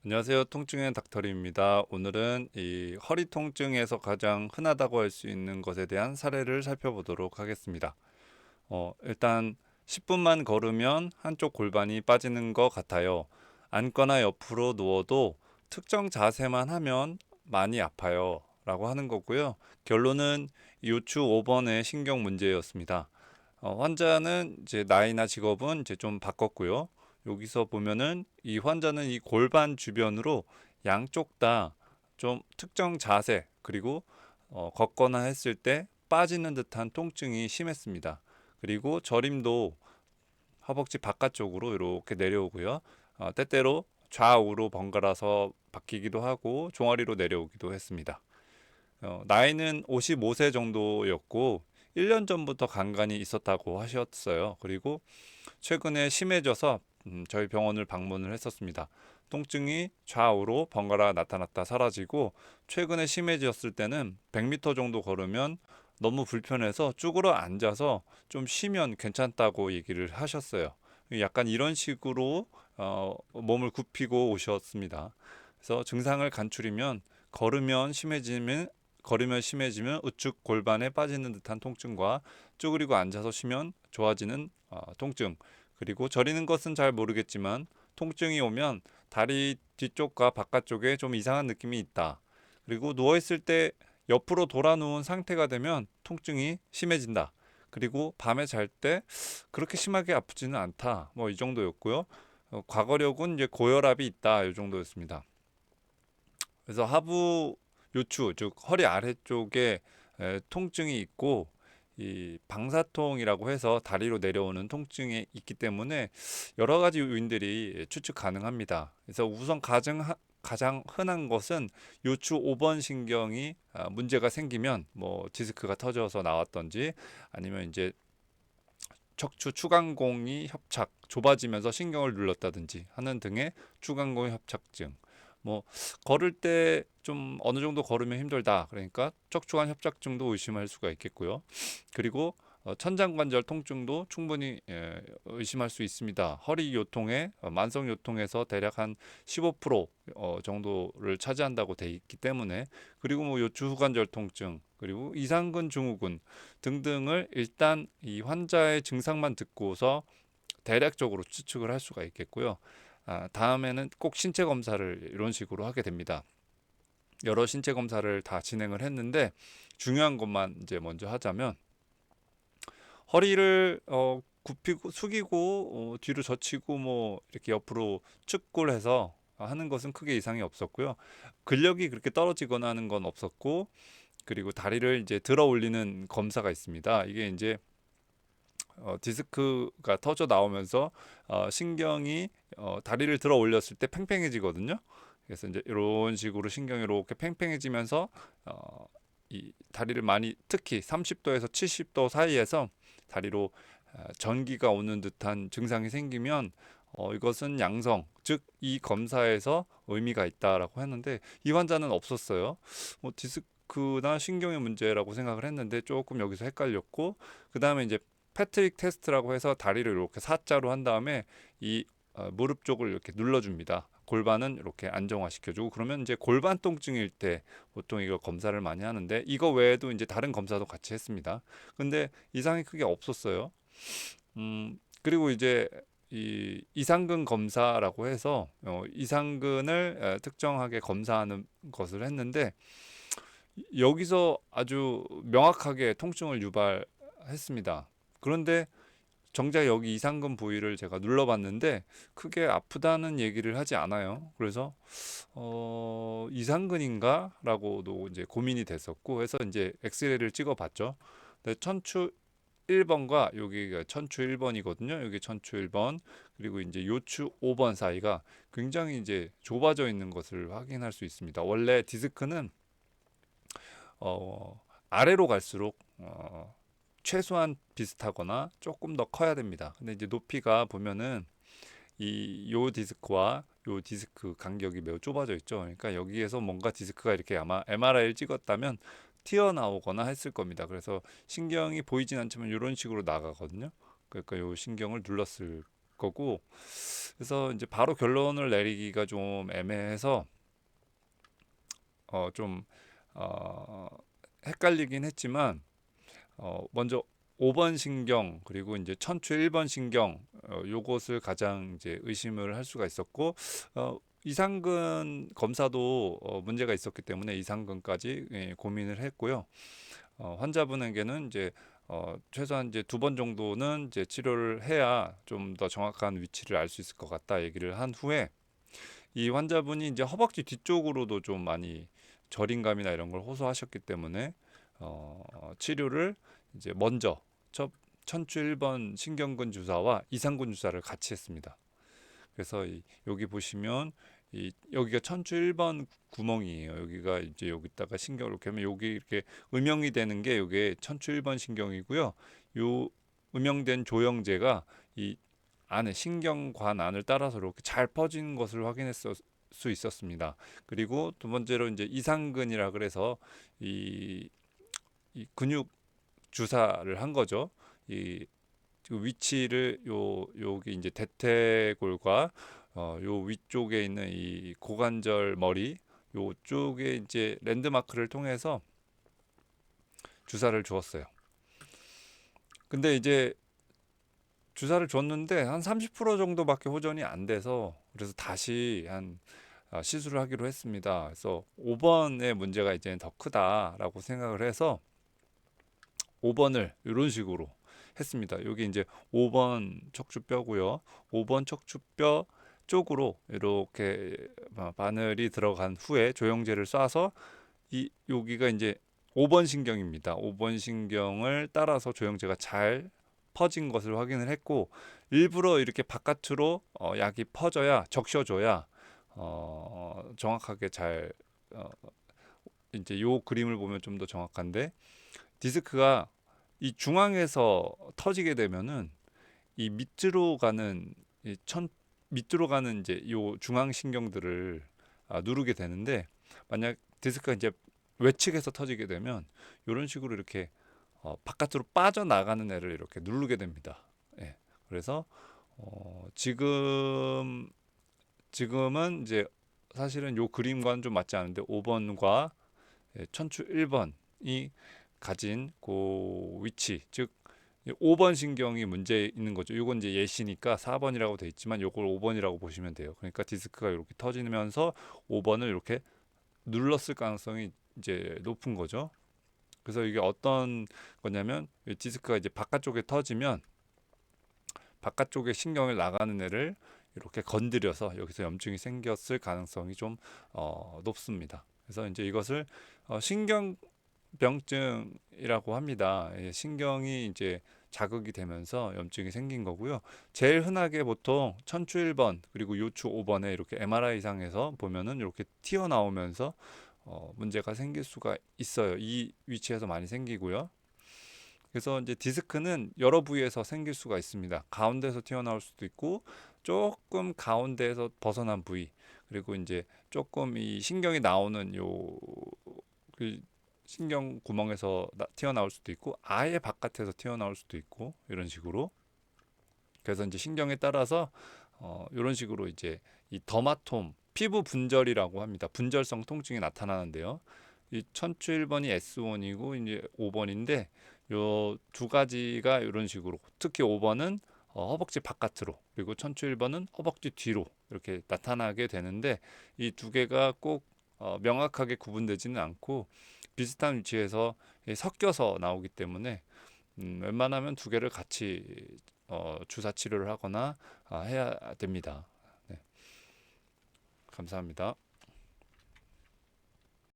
안녕하세요. 통증의 닥터리입니다. 오늘은 이 허리 통증에서 가장 흔하다고 할 수 있는 것에 대한 사례를 살펴보도록 하겠습니다. 일단 10분만 걸으면 한쪽 골반이 빠지는 것 같아요. 앉거나 옆으로 누워도 특정 자세만 하면 많이 아파요. 라고 하는 거고요. 결론은 요추 5번의 신경 문제였습니다. 환자는 이제 나이나 직업은 이제 좀 바꿨고요. 여기서 보면은 이 환자는 이 골반 주변으로 양쪽 다 좀 특정 자세 그리고 걷거나 했을 때 빠지는 듯한 통증이 심했습니다. 그리고 저림도 허벅지 바깥쪽으로 이렇게 내려오고요. 때때로 좌우로 번갈아서 바뀌기도 하고 종아리로 내려오기도 했습니다. 나이는 55세 정도였고 1년 전부터 간간이 있었다고 하셨어요. 그리고 최근에 심해져서 저희 병원을 방문을 했었습니다. 통증이 좌우로 번갈아 나타났다 사라지고 최근에 심해졌을 때는 100m 정도 걸으면 너무 불편해서 쭈그러 앉아서 좀 쉬면 괜찮다고 얘기를 하셨어요. 약간 이런 식으로 몸을 굽히고 오셨습니다. 그래서 증상을 간추리면 걸으면 심해지면 걸으면 심해지면 우측 골반에 빠지는 듯한 통증과 쭈그리고 앉아서 쉬면 좋아지는 통증, 그리고 저리는 것은 잘 모르겠지만 통증이 오면 다리 뒤쪽과 바깥쪽에 좀 이상한 느낌이 있다. 그리고 누워있을 때 옆으로 돌아 누운 상태가 되면 통증이 심해진다. 그리고 밤에 잘 때 그렇게 심하게 아프지는 않다. 뭐 이 정도였고요. 과거력은 이제 고혈압이 있다. 이 정도였습니다. 그래서 하부 요추, 즉 허리 아래쪽에 통증이 있고 이 방사통이라고 해서 다리로 내려오는 통증이 있기 때문에 여러 가지 요인들이 추측 가능합니다. 그래서 우선 가장 흔한 것은 요추 5번 신경이 문제가 생기면 뭐 디스크가 터져서 나왔던지 아니면 이제 척추 추간공이 협착 좁아지면서 신경을 눌렀다든지 하는 등의 추간공 협착증. 뭐 걸을 때 좀 어느 정도 걸으면 힘들다. 그러니까 척추관 협착증도 의심할 수가 있겠고요. 그리고 천장관절 통증도 충분히 의심할 수 있습니다. 허리 요통의 만성 요통에서 대략 한 15% 정도를 차지한다고 돼 있기 때문에, 그리고 뭐 요추 후관절 통증 그리고 이상근 증후군 등등을 일단 이 환자의 증상만 듣고서 대략적으로 추측을 할 수가 있겠고요. 다음에는 꼭 신체 검사를 이런 식으로 하게 됩니다. 여러 신체 검사를 다 진행을 했는데 중요한 것만 이제 먼저 하자면, 허리를 굽히고 숙이고 뒤로 젖히고 뭐 이렇게 옆으로 축골해서 하는 것은 크게 이상이 없었고요. 근력이 그렇게 떨어지거나 하는 건 없었고, 그리고 다리를 이제 들어 올리는 검사가 있습니다. 이게 이제 디스크가 터져 나오면서 신경이 다리를 들어 올렸을 때 팽팽해지거든요. 그래서 이제 이런 식으로 신경이 이렇게 팽팽해지면서 이 다리를 많이, 특히 30도에서 70도 사이에서 다리로 전기가 오는 듯한 증상이 생기면 이것은 양성, 즉 이 검사에서 의미가 있다라고 했는데 이 환자는 없었어요. 뭐 디스크나 신경의 문제라고 생각을 했는데 조금 여기서 헷갈렸고, 그 다음에 이제 패트릭 테스트라고 해서 다리를 이렇게 사자로 한 다음에 이 무릎 쪽을 이렇게 눌러줍니다. 골반은 이렇게 안정화시켜주고, 그러면 이제 골반 통증일 때 보통 이거 검사를 많이 하는데 이거 외에도 이제 다른 검사도 같이 했습니다. 근데 이상이 크게 없었어요. 그리고 이제 이 이상근 검사라고 해서 이상근을 특정하게 검사하는 것을 했는데 여기서 아주 명확하게 통증을 유발했습니다. 그런데 정작 여기 이상근 부위를 제가 눌러봤는데 크게 아프다는 얘기를 하지 않아요. 그래서 이상근인가라고도 이제 고민이 됐었고 해서 이제 엑스레이를 찍어봤죠. 근데 천추 1번과 여기가 천추 1번이거든요. 여기 천추 1번 그리고 이제 요추 5번 사이가 굉장히 이제 좁아져 있는 것을 확인할 수 있습니다. 원래 디스크는 아래로 갈수록 최소한 비슷하거나 조금 더 커야 됩니다. 근데 이제 높이가 보면은 이 요 디스크와 요 디스크 간격이 매우 좁아져 있죠. 그러니까 여기에서 뭔가 디스크가 이렇게 아마 MRI를 찍었다면 튀어나오거나 했을 겁니다. 그래서 신경이 보이진 않지만 이런 식으로 나가거든요. 그러니까 요 신경을 눌렀을 거고, 그래서 이제 바로 결론을 내리기가 좀 애매해서 좀 어, 헷갈리긴 했지만 먼저 5번 신경 그리고 이제 천추 1번 신경 요것을 가장 이제 의심을 할 수가 있었고, 이상근 검사도 문제가 있었기 때문에 이상근까지 고민을 했고요. 환자분에게는 이제 최소한 이제 2번 정도는 이제 치료를 해야 좀 더 정확한 위치를 알 수 있을 것 같다 얘기를 한 후에, 이 환자분이 이제 허벅지 뒤쪽으로도 좀 많이 저림감이나 이런 걸 호소하셨기 때문에 치료를 이제 먼저 첫 천추 1번 신경근 주사와 이상근 주사를 같이 했습니다. 그래서 여기 보시면 여기가 천추 1번 구멍이에요. 여기가 이제 여기다가 신경을 이렇게 하면 여기 이렇게 음영이 되는 게 이게 천추 1번 신경이고요. 요 음영된 조영제가 이 안에 신경관 안을 따라서 이렇게 잘 퍼진 것을 확인했을 수 있었습니다. 그리고 두 번째로 이제 이상근이라 그래서 이, 이 근육 주사를 한 거죠. 이 위치를 여기 이제 대퇴골과 요 위쪽에 있는 이 고관절 머리 요쪽에 이제 랜드마크를 통해서 주사를 주었어요. 근데 이제 주사를 줬는데 한 30% 정도밖에 호전이 안 돼서, 그래서 다시 한 시술을 하기로 했습니다. 그래서 5번의 문제가 이제 더 크다라고 생각을 해서 5번을 이런 식으로 했습니다. 여기 이제 5번 척추뼈고요. 5번 척추뼈 쪽으로 이렇게 바늘이 들어간 후에 조영제를 쏴서 여기가 이제 5번 신경입니다. 5번 신경을 따라서 조영제가 잘 퍼진 것을 확인을 했고, 일부러 이렇게 바깥으로 약이 퍼져야 적셔줘야 정확하게 잘 이제 요 그림을 보면 좀 더 정확한데, 디스크가 이 중앙에서 터지게 되면은 이 밑으로 가는 밑으로 가는 이제 요 중앙 신경들을 누르게 되는데, 만약 디스크가 이제 외측에서 터지게 되면 이런 식으로 이렇게 바깥으로 빠져나가는 애를 이렇게 누르게 됩니다. 예. 그래서 지금은 이제 사실은 요 그림과는 좀 맞지 않은데 5번과 천추 1번이 가진 그 위치, 즉 5번 신경이 문제 있는 거죠. 이건 이제 예시니까 4번이라고 돼 있지만 요걸 5번이라고 보시면 돼요. 그러니까 디스크가 이렇게 터지면서 5번을 이렇게 눌렀을 가능성이 이제 높은 거죠. 그래서 이게 어떤 거냐면, 이 디스크가 이제 바깥쪽에 터지면 바깥쪽에 신경을 나가는 애를 이렇게 건드려서 여기서 염증이 생겼을 가능성이 좀 높습니다. 그래서 이제 이것을 신경병증이라고 합니다. 신경이 이제 자극이 되면서 염증이 생긴 거고요. 제일 흔하게 보통 천추 1번 그리고 요추 5번에 이렇게 MRI상에서 보면은 이렇게 튀어나오면서 문제가 생길 수가 있어요. 이 위치에서 많이 생기고요. 그래서 이제 디스크는 여러 부위에서 생길 수가 있습니다. 가운데서 튀어나올 수도 있고, 조금 가운데에서 벗어난 부위, 그리고 이제 조금 이 신경이 나오는 그 신경 구멍에서 튀어나올 수도 있고, 아예 바깥에서 튀어나올 수도 있고, 이런 식으로. 그래서 이제 신경에 따라서 이런 식으로 이제 이 더마톰, 피부 분절이라고 합니다. 분절성 통증이 나타나는데요. 이 천추 1번이 S1이고 이제 5번인데 요 두 가지가 이런 식으로, 특히 5번은 허벅지 바깥으로, 그리고 천추 1번은 허벅지 뒤로 이렇게 나타나게 되는데, 이 두 개가 꼭 명확하게 구분되지는 않고 비슷한 위치에서 섞여서 나오기 때문에 웬만하면 두 개를 같이 주사 치료를 하거나 해야 됩니다. 네, 감사합니다.